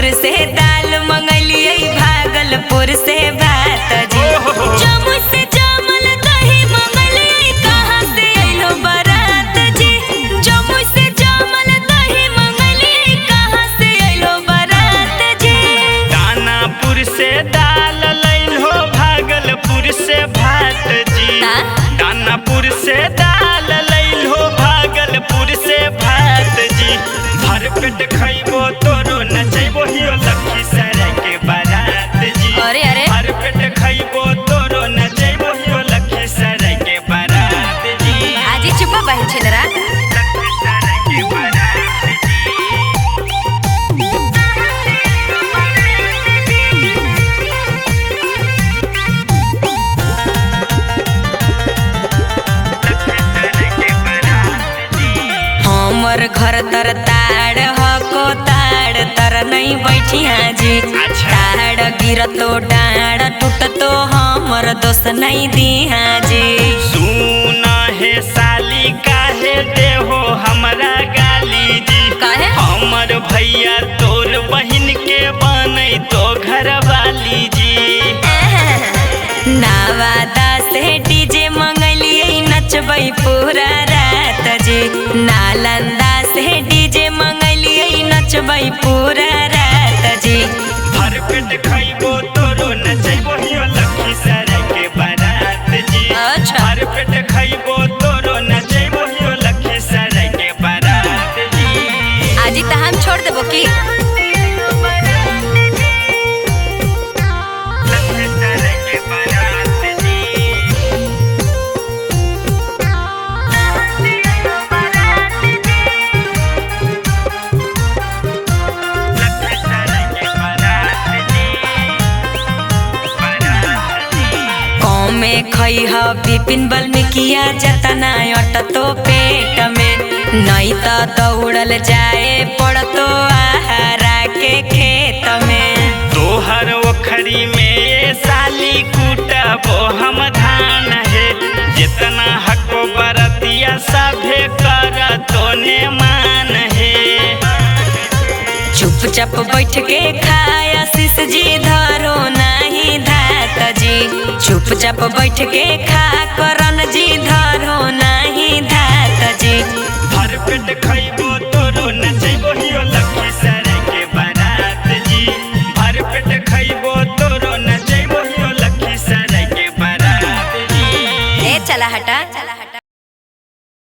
दानापुर से दाल मंगलिए भागलपुर से भात जी। जम्मू से जामल दही मंगलिए कहाँ से अइलो बारात जी। जम्मू से जामल दही मंगलिए कहाँ से अइलो बारात जी। दानापुर से दाल लइलो भागलपुर से भात जी। दानापुर से दाल लइलो भागलपुर से भात जी। भर पेट खइबो तोरो नचैबो हियो लखीसराय के बारात जी। अरे अरे भर पेट खइबो तोरो नचैबो हियो लखीसराय के बारात जी। आजी चुप बहन छिनरा। लखीसराय के बारात हमर घर तर ताड़ हको ताड़ तर नहीं बैठी जी। ताड़ गिरतो डाड़ टूटतो हमर दोस्त नहीं दी जी। सुना है साली काहे देहो हमरा गाली जी। काहे? हमर भैया तोर बहिन के बनै तो घर वाली जी। नवादा से डीजे मंगलिए नचबै पूरा रात जी। नालंदा से डीजे मंगलिए नचबै पूरा रात जी। भर पेट खइबो तोरो नचैबो हियो लखीसराय के बारात जी। अच्छा। भर पेट खइबो तोरो नचैबो हियो लखीसराय के बारात जी। आजी त हम छोड़ देबो की। लखीसराय के बारात जी। लखीसराय के बारात जी। बारात जी। कौमे खइह विपिन बल्मीकिया जतना अटतो पेट में। नहीं तो दौड़ल जाए पड़तो आहारा के खेत में। तोहर ओखरी में ये साली कूटबो हम धान है। जितना हको बरतिया सभे कर तोने मान है। चुपचाप बैठ के खाया शीश जी धरो नहीं धात जी। चुपचाप बैठ के खा करन जी धरो नहीं धात जी। भर पेट खइबो